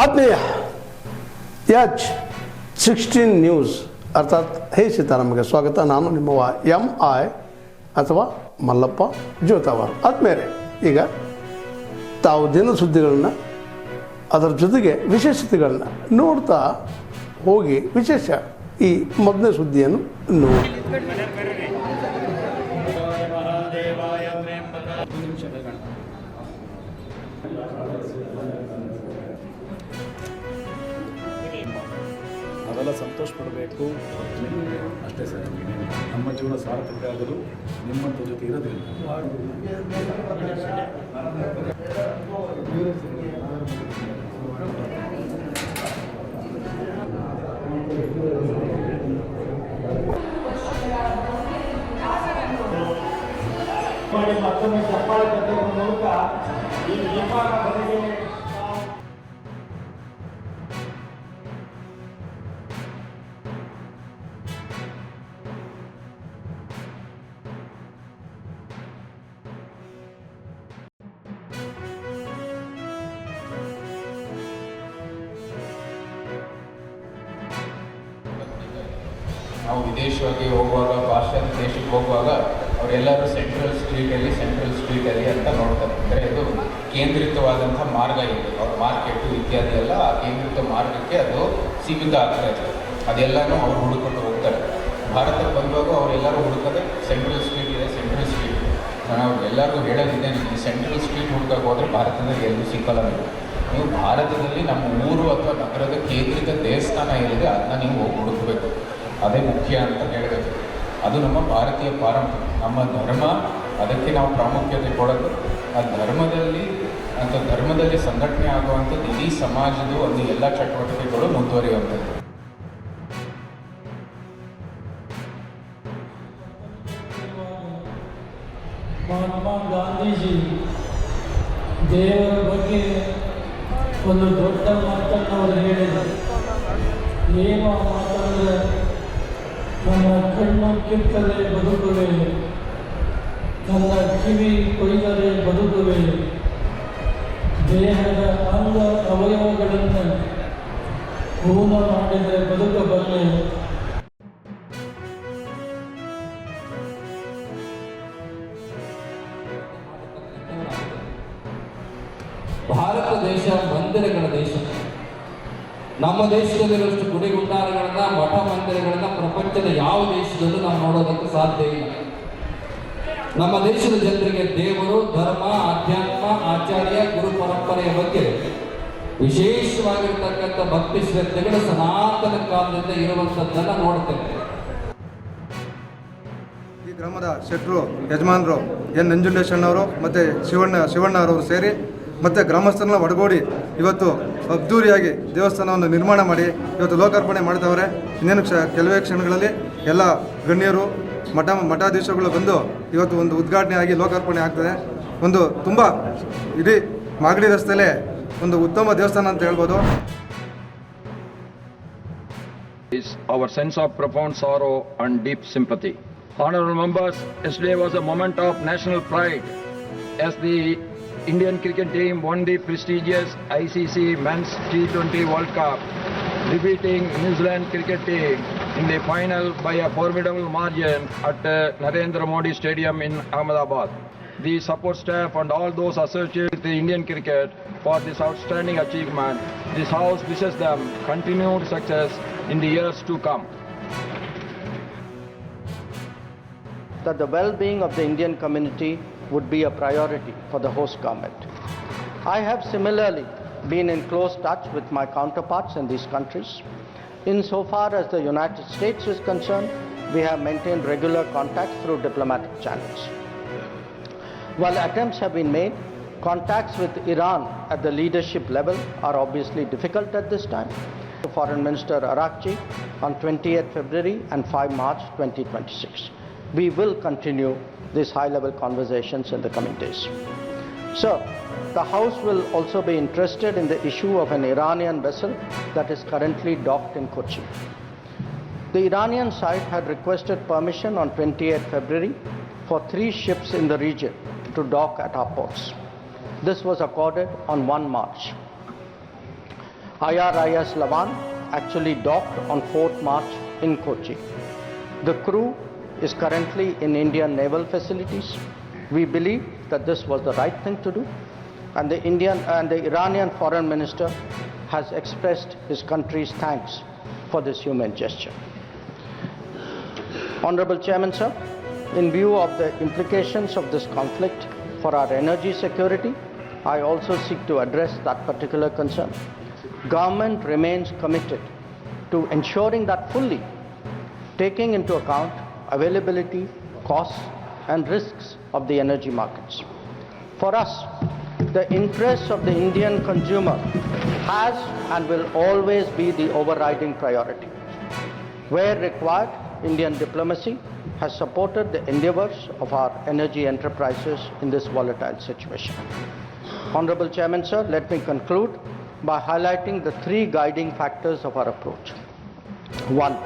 ಆತ್ಮೀಯ H16 news ಅರ್ಥಾತ್ ಹೇ ಸೀತಾರಾಮಗೆ ಸ್ವಾಗತ. ನಾನು ನಿಮ್ಮವ MI ಅಥವಾ ಮಲ್ಲಪ್ಪ ಜೋತಾವರ್. ಆದ್ಮೇಲೆ ಈಗ ತಾವು ದಿನ ಸುದ್ದಿಗಳನ್ನ ಅದರ ಜೊತೆಗೆ ವಿಶೇಷತೆಗಳನ್ನ ನೋಡ್ತಾ ಹೋಗಿ ವಿಶೇಷ ಈ ಮೊದಲನೇ ಸುದ್ದಿಯನ್ನು ನೋಡಿ. ನಾವೆಲ್ಲ ಸಂತೋಷ ಪಡಬೇಕು ಅಷ್ಟೇ ಸರ್. ನಮ್ಮ ಜೀವನ ಸಾರ್ಥಕ ಆಗಲು ನಿಮ್ಮಂಥ ಜೊತೆ ಇರೋದಿಲ್ಲ. ಮತ್ತೊಮ್ಮೆ ಚಪ್ಪಾಳೆ ತಟ್ಟುವ ಮೂಲಕ ಈ ನಿರ್ಮಾಣ ಬಗೆಗೆ ನಾವು ವಿದೇಶವಾಗಿ ಹೋಗುವಾಗ, ಪಾಶ್ಚಾತ್ಯ ದೇಶಕ್ಕೆ ಹೋಗುವಾಗ ಅವರೆಲ್ಲರೂ ಸೆಂಟ್ರಲ್ ಸ್ಟ್ರೀಟಲ್ಲಿ ಅಂತ ನೋಡ್ತಾರೆ. ಅಂದರೆ ಇದು ಕೇಂದ್ರಿತವಾದಂಥ ಮಾರ್ಗ ಇದೆ. ಅವ್ರ ಮಾರ್ಕೆಟು ಇತ್ಯಾದಿ ಎಲ್ಲ ಆ ಕೇಂದ್ರಿತ ಮಾರ್ಗಕ್ಕೆ ಅದು ಸೀಮಿತ ಆಗ್ತಾ ಇದೆ. ಅದೆಲ್ಲನೂ ಅವ್ರು ಹುಡುಕೊಂಡು ಹೋಗ್ತಾರೆ. ಭಾರತಕ್ಕೆ ಬಂದಾಗ ಅವರೆಲ್ಲರೂ ಹುಡುಕೋದೆ ಸೆಂಟ್ರಲ್ ಸ್ಟ್ರೀಟ್ ಇದೆ, ಸೆಂಟ್ರಲ್ ಸ್ಟ್ರೀಟ್. ನಾನು ಅವ್ರಿಗೆಲ್ಲರಿಗೂ ಹೇಳೋದಿದೆ, ನೀವು ಸೆಂಟ್ರಲ್ ಸ್ಟ್ರೀಟ್ ಹುಡುಕಕ್ಕೆ ಹೋದರೆ ಭಾರತದಲ್ಲಿ ಎಲ್ಲೂ ಸಿಕ್ಕಲ್ಲ. ನೀವು ಭಾರತದಲ್ಲಿ ನಮ್ಮ ಊರು ಅಥವಾ ನಗರದ ಕೇಂದ್ರಿತ ದೇವಸ್ಥಾನ ಏನಿದೆ ಅದನ್ನ ನೀವು ಹೋಗಿ ಹುಡುಕಬೇಕು. ಅದೇ ಮುಖ್ಯ ಅಂತ ಹೇಳಬೇಕು. ಅದು ನಮ್ಮ ಭಾರತೀಯ ಪಾರಂಪರೆ, ನಮ್ಮ ಧರ್ಮ. ಅದಕ್ಕೆ ನಾವು ಪ್ರಾಮುಖ್ಯತೆ ಕೊಡೋದು. ಆ ಧರ್ಮದಲ್ಲಿ ಸಂಘಟನೆ ಆಗುವಂಥದ್ದು ಇಡೀ ಸಮಾಜದ ಒಂದು ಎಲ್ಲ ಚಟುವಟಿಕೆಗಳು ಮುಂದುವರಿಯುವಂಥದ್ದು. ಮಹಾತ್ಮ ಗಾಂಧೀಜಿ ದೇವರ ಬಗ್ಗೆ ಒಂದು ದೊಡ್ಡ ಮಾತನ್ನು ಅವರು ಹೇಳಿದರು. ಏನು ಮಾತಂದರೆ, ನನ್ನ ಕಣ್ಣು ಕಿತ್ತರೆ ಬದುಕುವೆ, ನನ್ನ ಕಿವಿ ಕೊಯ್ದರೆ ಬದುಕುವೆ, ದೇಹದ ಅಂಗ ಅವಯವಗಳನ್ನು ಹೂನ ಮಾಡಿದರೆ ಬದುಕಬಲ್ಲೆ. ಭಾರತ ದೇಶ ಮಂದಿರಗಳ ದೇಶ. ನಮ್ಮ ದೇಶದಲ್ಲಿರುವಷ್ಟು ಗುಡಿಗುಂಡಾರಗಳನ್ನ, ಮಠ ಮಂದಿರಗಳನ್ನ ಪ್ರಪಂಚದ ಯಾವ ದೇಶದಲ್ಲೂ ನಾವು ನೋಡೋದಕ್ಕೆ ಸಾಧ್ಯ ಇಲ್ಲ. ನಮ್ಮ ದೇಶದ ಜನರಿಗೆ ದೇವರು, ಧರ್ಮ, ಆಧ್ಯಾತ್ಮ, ಆಚಾರ್ಯ, ಗುರು ಪರಂಪರೆಯ ಬಗ್ಗೆ ವಿಶೇಷವಾಗಿರ್ತಕ್ಕಂಥ ಭಕ್ತಿ ಶ್ರದ್ಧೆಗಳು ಸನಾತನ ಕಾಲದಿಂದ ಇರುವಂಥದ್ದನ್ನು ನೋಡ್ತೇವೆ. ಈ ಗ್ರಾಮದ ಶೆಟ್ರು ಯಜಮಾನರು ಎನ್ ನಂಜುಂಡೇಶಣ್ಣವರು ಮತ್ತು ಶಿವಣ್ಣರವರು ಸೇರಿ ಮತ್ತು ಗ್ರಾಮಸ್ಥರನ್ನ ಒಡಗೂಡಿ ಇವತ್ತು ಅದ್ದೂರಿಯಾಗಿ ದೇವಸ್ಥಾನವನ್ನು ನಿರ್ಮಾಣ ಮಾಡಿ ಇವತ್ತು ಲೋಕಾರ್ಪಣೆ ಮಾಡ್ತಾವ್ರೆ. ಇನ್ನೇನು ಕೆಲವೇ ಕ್ಷಣಗಳಲ್ಲಿ ಎಲ್ಲ ಗಣ್ಯರು, ಮಠಾಧೀಶಗಳು ಬಂದು ಇವತ್ತು ಒಂದು ಉದ್ಘಾಟನೆ ಆಗಿ ಲೋಕಾರ್ಪಣೆ ಆಗ್ತದೆ. ಒಂದು ತುಂಬ ಇಡೀ ಮಾಗಡಿ ರಸ್ತೆಯಲ್ಲೇ ಒಂದು ಉತ್ತಮ ದೇವಸ್ಥಾನ ಅಂತ ಹೇಳ್ಬೋದು. Our sense of profound sorrow and deep sympathy. Honorable members, yesterday was a moment of national pride as the Indian cricket team won the prestigious ICC Men's T20 World Cup, defeating New Zealand cricket team in the final by a formidable margin at Narendra Modi Stadium in Ahmedabad. The support staff and all those associated with the Indian cricket for this outstanding achievement. This house wishes them continued success in the years to come. That the well-being of the Indian community would be a priority for the host government. I have similarly been in close touch with my counterparts in these countries. Insofar as the United States is concerned, we have maintained regular contact through diplomatic channels. While attempts have been made, contacts with Iran at the leadership level are obviously difficult at this time. Foreign Minister Arakchi on 28th February and 5 March 2026. We will continue these high-level conversations in the coming days. Sir, the House will also be interested in the issue of an Iranian vessel that is currently docked in Kochi. The Iranian side had requested permission on 28th February for 3 ships in the region to dock at our ports. This was accorded on 1 March. IRIS Lavan actually docked on 4th March in Kochi. The crew is currently in Indian naval facilities. We believe that this was the right thing to do, and the Iranian foreign minister has expressed his country's thanks for this humane gesture. Honorable Chairman, sir, in view of the implications of this conflict for our energy security, I also seek to address that particular concern. Government remains committed to ensuring that fully, taking into account availability, costs, and risks of the energy markets. For us, the interests of the Indian consumer has and will always be the overriding priority. Where required, Indian diplomacy has supported the endeavors of our energy enterprises in this volatile situation. Honorable Chairman, sir, let me conclude by highlighting the 3 guiding factors of our approach. 1.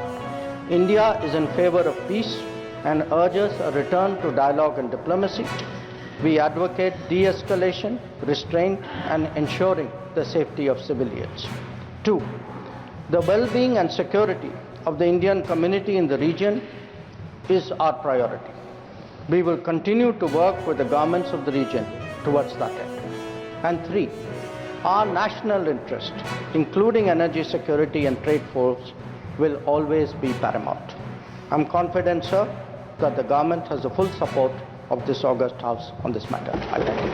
India is in favor of peace and urges a return to dialogue and diplomacy. We advocate de-escalation, restraint, and ensuring the safety of civilians. 2. The well-being and security of the Indian community in the region is our priority. We will continue to work with the governments of the region towards that end. And 3. Our national interest, including energy security and trade flows, will always be paramount. I'm confident, sir, that the government has the full support of this august House on this matter. I thank you.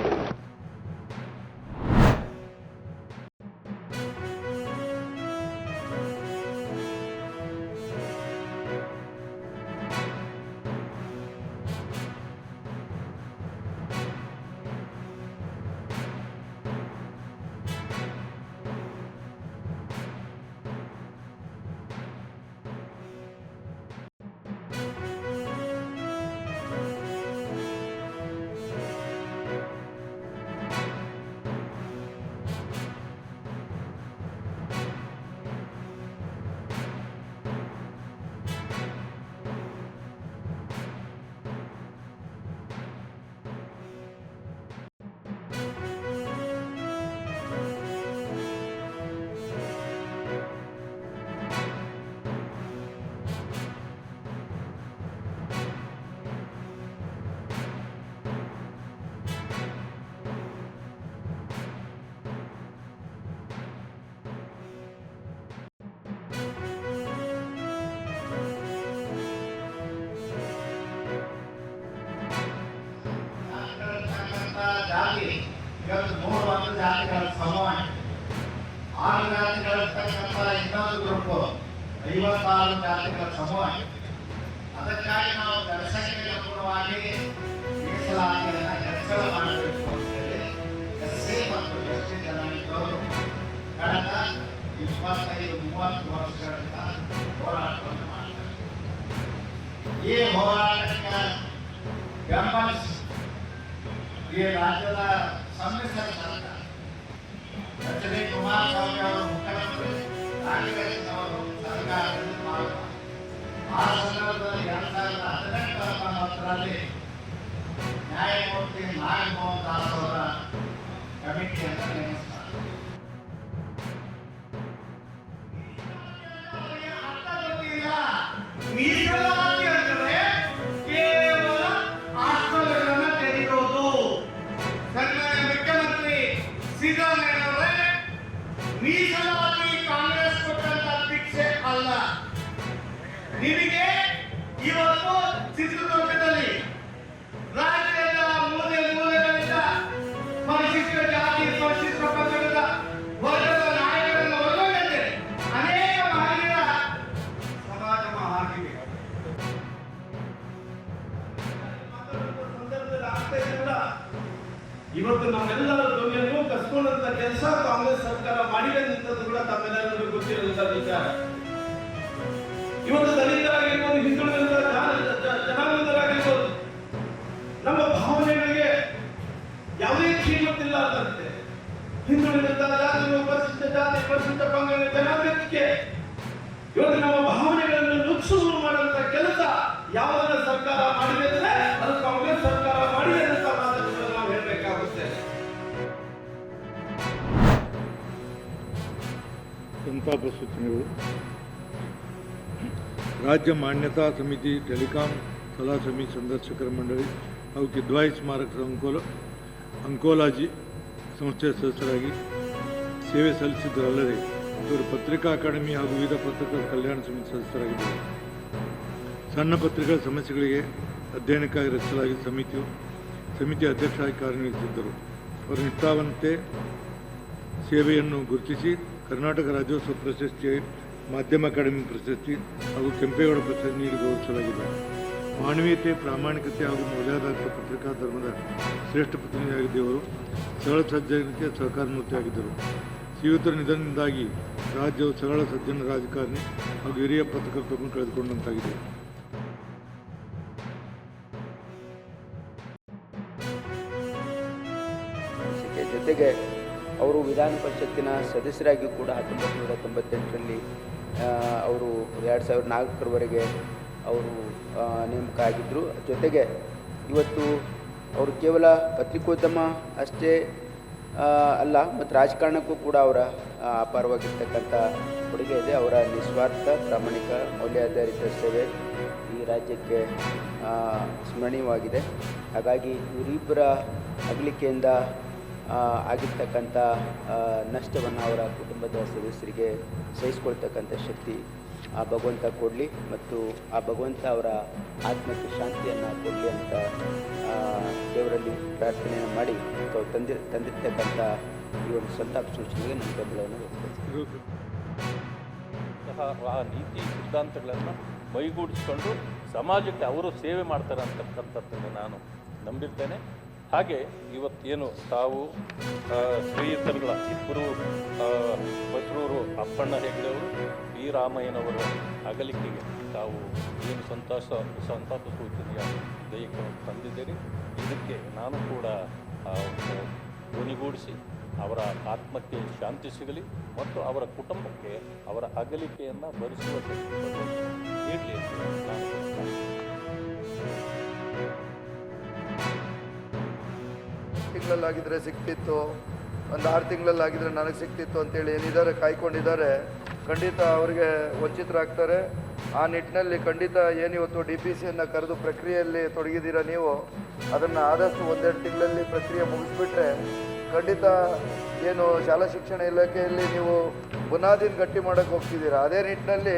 ಜಾತಿ ಇವತ್ತು 3 ಜಾತಿಗಳ ಸಮೂಹ 6 ಜಾತಿಗಳಿರ್ತಕ್ಕಂಥ ಇನ್ನೊಂದು group 56 ಜಾತಿಗಳ ಸಮೂಹ. ಅದಕ್ಕಾಗಿ ನಾವು ಜನಸಂಖ್ಯೆಗೆ ಅನುಗುಣವಾಗಿ ಮೀಸಲಾತಿಯನ್ನು ಹೆಚ್ಚಳ ಮಾಡಬೇಕು ಅಂತೇಳಿ ಎಸ್ಸಿ ಮತ್ತು ಎಸ್ಟಿ ಜನಾಂಗದವರು ಕಳೆದ 25-30 ವರ್ಷಗಳಿಂದ ಹೋರಾಟವನ್ನು ಮಾಡ್ತಾರೆ. ಈ ಹೋರಾಟಕ್ಕೆ ಬೆಂಬಲಿಸಿ ಈ ರಾಜ್ಯದ ಸಮ್ಮಿಶ್ರ ಸರ್ಕಾರ ಎಚ್.ಡಿ. ಕುಮಾರಸ್ವಾಮಿ ಅವರು ಮುಖ್ಯಮಂತ್ರಿ ಕಾಂಗ್ರೆಸ್ ಅವರು ಸರ್ಕಾರದಲ್ಲಿ ಮಾಡಿದ ಆ ಸಂದರ್ಭದಲ್ಲಿ 2018-19ರಲ್ಲಿ ನ್ಯಾಯಮೂರ್ತಿ ನಾಗಮೋಹನ್ ದಾಸ್ ಅವರ ಕಮಿಟಿಯನ್ನು ನೇಮಿಸ್ತಾರೆ. ಅರ್ಥ ಗೊತ್ತಿಲ್ಲ. ಮೀಸಲಾತಿ ಅಂದರೆ ಕೇವಲ ಆಸ್ಪತ್ರೆಗಳನ್ನು ತೆರೆಯುವುದು. ಸನ್ಮಾನ್ಯ ಮುಖ್ಯಮಂತ್ರಿ ಸಿದ್ದರಾಮಯ್ಯನವರೇ, ಮೀಸಲಾತಿ ಕಾಂಗ್ರೆಸ್ ಕೊಟ್ಟಂತ ಭಿಕ್ಷೆ ಅಲ್ಲ. ನಿಮಗೆ ಇವತ್ತು ಚಿತ್ರದುರ್ಗದಲ್ಲಿ ರಾಜ್ಯದ ಮೂಲೆಗಳಿಂದ ಪರಿಶಿಷ್ಟ ಜಾತಿ ಪರಿಶಿಷ್ಟ ಪಂಗಡದ ವರ್ಗದ ನಾಯಕರನ್ನು ಒಳಗೊಂಡಂತೆ ಅನೇಕ ಮಹಿಳೆಯರ ಸಮಾಗಮ ಆಗಿದೆ. ಸಂದರ್ಭದಲ್ಲಿ ಆಗ್ತಾ ಇದೆ ಕೂಡ ಇವತ್ತು ನಮ್ಮೆಲ್ಲರ ಧ್ವನಿಯನ್ನು ಕಸ್ಕೊಂಡಂತ ಕೆಲಸ ಕಾಂಗ್ರೆಸ್ ಸರ್ಕಾರ ಮಾಡಿದೆ ನಿಂತದ್ದು ಕೂಡ ತಮ್ಮೆಲ್ಲರಿಗೂ ಗೊತ್ತಿರುವಂತ ವಿಚಾರ. ಇವತ್ತು ದಲಿತರಾಗಿರ್ಬೋದು, ಹಿಂದುಳಿದ ಜನಾಂಗದವರಾಗಿರ್ಬೋದು, ನಮ್ಮ ಭಾವನೆಗಳಿಗೆ ಯಾವುದೇ ಕಿಮ್ಮತ್ತಿಲ್ಲ ಅಂತೆ. ಹಿಂದುಳಿದ ಜಾತಿಗಳು, ಪರಿಶಿಷ್ಟ ಜಾತಿ, ಪರಿಶಿಷ್ಟ ಪಂಗಡ ಜನಾಂಗಕ್ಕೆ ಇವತ್ತು ನಮ್ಮ ಭಾವನೆಗಳನ್ನು ನುಚ್ಚು ಮಾಡುವಂತ ಕೆಲಸ ಯಾವುದನ್ನ ಸರ್ಕಾರ ಮಾಡಿದೆ ಅಂದ್ರೆ ಅದು ಕಾಂಗ್ರೆಸ್ ಸರ್ಕಾರ ಮಾಡಿದೆ ಅಂತ ಮಾತನ್ನು ನಾವು ಹೇಳಬೇಕಾಗುತ್ತೆ. ಸಂತಾಪ ಸೂಚನೆಗಳು. ರಾಜ್ಯ ಮಾನ್ಯತಾ ಸಮಿತಿ, ಟೆಲಿಕಾಂ ಸಲಹಾ ಸಮಿತಿ ಸಂದರ್ಶಕರ ಮಂಡಳಿ ಹಾಗೂ ಕಿದ್ವಾಯಿ ಸ್ಮಾರಕ ಅಂಕೋಲಾಜಿ ಸಂಸ್ಥೆಯ ಸದಸ್ಯರಾಗಿ ಸೇವೆ ಸಲ್ಲಿಸಿದ್ದರಲ್ಲದೆ ಇವರು ಪತ್ರಿಕಾ ಅಕಾಡೆಮಿ ಹಾಗೂ ವಿವಿಧ ಪತ್ರಕರ್ತರ ಕಲ್ಯಾಣ ಸಮಿತಿ ಸದಸ್ಯರಾಗಿದ್ದರು. ಸಣ್ಣ ಪತ್ರಿಕೆಗಳ ಸಮಸ್ಯೆಗಳಿಗೆ ಅಧ್ಯಯನಕ್ಕಾಗಿ ರಚಿಸಲಾಗಿದ್ದ ಸಮಿತಿಯ ಅಧ್ಯಕ್ಷರಾಗಿ ಕಾರ್ಯನಿರ್ವಹಿಸಿದ್ದರು. ಅವರ ನಿಷ್ಠಾವಂತೆ ಸೇವೆಯನ್ನು ಗುರುತಿಸಿ ಕರ್ನಾಟಕ ರಾಜ್ಯೋತ್ಸವ ಪ್ರಶಸ್ತಿ, ಮಾಧ್ಯಮ ಅಕಾಡೆಮಿ ಪ್ರಶಸ್ತಿ ಹಾಗೂ ಕೆಂಪೇಗೌಡ ಪ್ರಶಸ್ತಿ ನೀಡಿ ಗೌರವಿಸಲಾಗಿದೆ. ಮಾನವೀಯತೆ, ಪ್ರಾಮಾಣಿಕತೆ ಹಾಗೂ ಮೌಲ್ಯಾಧಾರಿತ ಪತ್ರಿಕಾ ಧರ್ಮದ ಶ್ರೇಷ್ಠ ಪ್ರತಿನಿಧಿಯಾಗಿದ್ದವರು ಸರಳ ಸಜ್ಜನಕ್ಕೆ ಸಹಕಾರ ಮೂರ್ತಿಯಾಗಿದ್ದರು. ಶ್ರೀಯುತರ ನಿಧನದಿಂದಾಗಿ ರಾಜ್ಯವು ಸರಳ ಸಜ್ಜನ ರಾಜಕಾರಣಿ ಹಾಗೂ ಹಿರಿಯ ಪತ್ರಕರ್ತರನ್ನು ಕಳೆದುಕೊಂಡಂತಾಗಿದೆ. ಜೊತೆಗೆ ಅವರು ವಿಧಾನ ಪರಿಷತ್ತಿನ ಸದಸ್ಯರಾಗಿ ಕೂಡ 1998ರಲ್ಲಿ ಅವರು 2004ರವರೆಗೆ ಅವರು ನೇಮಕ ಆಗಿದ್ದರು. ಜೊತೆಗೆ ಇವತ್ತು ಅವರು ಕೇವಲ ಪತ್ರಿಕೋದ್ಯಮ ಅಷ್ಟೇ ಅಲ್ಲ, ಮತ್ತು ರಾಜಕಾರಣಕ್ಕೂ ಕೂಡ ಅವರ ಅಪಾರವಾಗಿರ್ತಕ್ಕಂಥ ಕೊಡುಗೆ ಇದೆ. ಅವರ ನಿಸ್ವಾರ್ಥ, ಪ್ರಾಮಾಣಿಕ, ಮೌಲ್ಯಾಧಾರಿತ ಸೇವೆ ಈ ರಾಜ್ಯಕ್ಕೆ ಸ್ಮರಣೀಯವಾಗಿದೆ. ಹಾಗಾಗಿ ಇವರಿಬ್ಬರ ಅಗಲಿಕೆಯಿಂದ ಆಗಿರ್ತಕ್ಕಂಥ ನಷ್ಟವನ್ನು ಅವರ ಕುಟುಂಬದ ಸದಸ್ಯರಿಗೆ ಸಹಿಸಿಕೊಳ್ತಕ್ಕಂಥ ಶಕ್ತಿ ಆ ಭಗವಂತ ಕೊಡಲಿ, ಮತ್ತು ಆ ಭಗವಂತ ಅವರ ಆತ್ಮಕ್ಕೆ ಶಾಂತಿಯನ್ನು ಕೊಡಲಿ ಅಂತ ದೇವರಲ್ಲಿ ಪ್ರಾರ್ಥನೆಯನ್ನು ಮಾಡಿ ತಾವು ತಂದಿರ್ತಕ್ಕಂಥ ಈ ಒಂದು ಸಂತಾಪ ಸೂಚನೆಗೆ ನಮ್ಮ ಬೆಂಬಲವನ್ನು ವ್ಯಕ್ತಪಡಿಸ್ತೀವಿ. ಆ ನೀತಿ ಸಿದ್ಧಾಂತಗಳನ್ನು ಮೈಗೂಡಿಸ್ಕೊಂಡು ಸಮಾಜಕ್ಕೆ ಅವರು ಸೇವೆ ಮಾಡ್ತಾರೆ ಅಂತಕ್ಕಂಥದ್ದನ್ನು ನಾನು ನಂಬಿರ್ತೇನೆ. ಹಾಗೆ ಇವತ್ತೇನು ತಾವು ಶ್ರೀಯುತರುಗಳ ಇಬ್ಬರು ಬಸರೂರು ಅಪ್ಪಣ್ಣ ಹೆಗ್ಡೆಯವರು, ವಿ ರಾಮಯ್ಯನವರ ಅಗಲಿಕೆಗೆ ತಾವು ಏನು ಸಂತಾಪ ಸೂಚನೆಯ ದೈಹಿಕವನ್ನು ತಂದಿದ್ದೀರಿ, ಇದಕ್ಕೆ ನಾನು ಕೂಡ ಧ್ವನಿಗೂಡಿಸಿ ಅವರ ಆತ್ಮಕ್ಕೆ ಶಾಂತಿ ಸಿಗಲಿ ಮತ್ತು ಅವರ ಕುಟುಂಬಕ್ಕೆ ಅವರ ಅಗಲಿಕೆಯನ್ನು ಭರಿಸುವ ನೀಡಲಿ ಅಂತ ನಾನು ತಿಂಗಳಲ್ಲಾಗಿದ್ದರೆ ಸಿಗ್ತಿತ್ತು, ಒಂದು 6 ತಿಂಗಳಲ್ಲಾಗಿದ್ದರೆ ನನಗೆ ಸಿಗ್ತಿತ್ತು ಅಂತೇಳಿ ಏನಿದ್ದಾರೆ ಕಾಯ್ಕೊಂಡಿದ್ದಾರೆ, ಖಂಡಿತ ಅವರಿಗೆ ವಂಚಿತರಾಗ್ತಾರೆ. ಆ ನಿಟ್ಟಿನಲ್ಲಿ ಖಂಡಿತ ಏನಿವತ್ತು DPCಯನ್ನು ಕರೆದು ಪ್ರಕ್ರಿಯೆಯಲ್ಲಿ ತೊಡಗಿದ್ದೀರ ನೀವು, ಅದನ್ನು ಆದಷ್ಟು 1-2 ತಿಂಗಳಲ್ಲಿ ಪ್ರಕ್ರಿಯೆ ಮುಗಿಸ್ಬಿಟ್ರೆ ಖಂಡಿತ ಏನು ಶಾಲಾ ಶಿಕ್ಷಣ ಇಲಾಖೆಯಲ್ಲಿ ನೀವು ಬುನಾದಿನ ಗಟ್ಟಿ ಮಾಡೋಕ್ಕೆ ಹೋಗ್ತಿದ್ದೀರಾ. ಅದೇ ನಿಟ್ಟಿನಲ್ಲಿ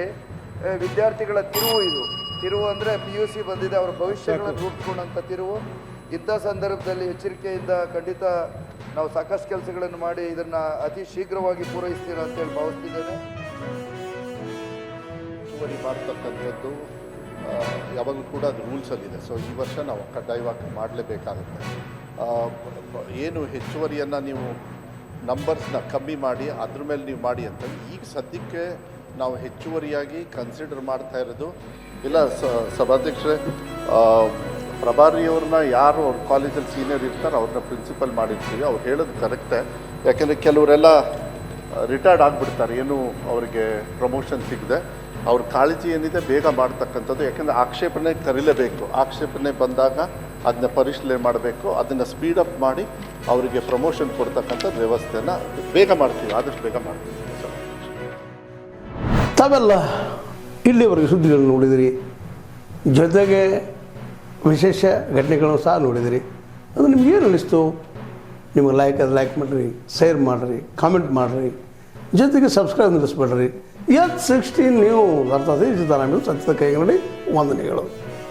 ವಿದ್ಯಾರ್ಥಿಗಳ ತಿರುವು ಅಂದರೆ PUC ಬಂದಿದೆ, ಅವರ ಭವಿಷ್ಯಗಳನ್ನು ರೂಪಿಸ್ಕೊಂಡಂಥ ತಿರುವು. ಇಂಥ ಸಂದರ್ಭದಲ್ಲಿ ಎಚ್ಚರಿಕೆಯಿಂದ ಖಂಡಿತ ನಾವು ಸಾಕಷ್ಟು ಕೆಲಸಗಳನ್ನು ಮಾಡಿ ಇದನ್ನು ಅತಿ ಶೀಘ್ರವಾಗಿ ಪೂರೈಸ್ತೀರ ಅಂತೇಳಿ ಭಾವಿಸ್ತಿದ್ದೇನೆ. ಹೆಚ್ಚುವರಿ ಮಾಡ್ತಕ್ಕಂಥದ್ದು ಯಾವಾಗಲೂ ಕೂಡ ಅದು ರೂಲ್ಸಲ್ಲಿದೆ. ಸೊ ಈ ವರ್ಷ ನಾವು ಕಡ್ಡಾಯವಾಗಿ ಮಾಡಲೇಬೇಕಾಗುತ್ತೆ. ಏನು ಹೆಚ್ಚುವರಿಯನ್ನು ನೀವು ನಂಬರ್ಸ್ನ ಕಮ್ಮಿ ಮಾಡಿ ಅದ್ರ ಮೇಲೆ ನೀವು ಮಾಡಿ ಅಂತ ಈಗ ಸದ್ಯಕ್ಕೆ ನಾವು ಹೆಚ್ಚುವರಿಯಾಗಿ ಕನ್ಸಿಡರ್ ಮಾಡ್ತಾ ಇರೋದು ಇಲ್ಲ. ಸಭಾಧ್ಯಕ್ಷರೇ, ಪ್ರಭಾರಿಯವ್ರನ್ನ ಯಾರು ಅವ್ರ ಕಾಲೇಜಲ್ಲಿ ಸೀನಿಯರ್ ಇರ್ತಾರೆ ಅವ್ರನ್ನ ಪ್ರಿನ್ಸಿಪಲ್ ಮಾಡಿರ್ತೀವಿ. ಅವ್ರು ಹೇಳೋದು ಕರೆಕ್ಟೇ. ಯಾಕೆಂದರೆ ಕೆಲವರೆಲ್ಲ ರಿಟೈರ್ಡ್ ಆಗಿಬಿಡ್ತಾರೆ, ಏನು ಅವರಿಗೆ ಪ್ರಮೋಷನ್ ಸಿಗದೆ. ಅವ್ರ ಕಾಳಜಿ ಏನಿದೆ ಬೇಗ ಮಾಡ್ತಕ್ಕಂಥದ್ದು. ಯಾಕೆಂದರೆ ಆಕ್ಷೇಪಣೆ ಕರೀಲೇಬೇಕು. ಆಕ್ಷೇಪಣೆ ಬಂದಾಗ ಅದನ್ನ ಪರಿಶೀಲನೆ ಮಾಡಬೇಕು, ಅದನ್ನು ಸ್ಪೀಡಪ್ ಮಾಡಿ ಅವರಿಗೆ ಪ್ರಮೋಷನ್ ಕೊಡ್ತಕ್ಕಂಥದ್ದು ವ್ಯವಸ್ಥೆಯನ್ನು ಬೇಗ ಮಾಡ್ತೀವಿ, ಆದಷ್ಟು ಬೇಗ ಮಾಡ್ತೀವಿ. ತಾವೆಲ್ಲ ಇಲ್ಲಿವರೆಗೆ ಸುದ್ದಿಗಳನ್ನು ನೋಡಿದಿರಿ, ಜೊತೆಗೆ ವಿಶೇಷ ಘಟನೆಗಳನ್ನು ಸಹ ನೋಡಿದಿರಿ. ಅದು ನಿಮ್ಗೆ ಏನು ಅನ್ನಿಸ್ತು? ನಿಮಗೆ ಲೈಕ್ ಮಾಡಿರಿ, ಶೇರ್ ಮಾಡಿರಿ, ಕಾಮೆಂಟ್ ಮಾಡಿರಿ, ಜೊತೆಗೆ ಸಬ್ಸ್ಕ್ರೈಬ್ ನಿಲ್ಲಿಸ್ಬೇಡ್ರಿ. H16 ನ್ಯೂಸ್ ಅರ್ಥಾತ್ ಸಿದ್ದರಾಮಯ್ಯ ಸತ್ಯದ ಕೈಗನ್ನಡಿ ವಂದನೆಗಳು.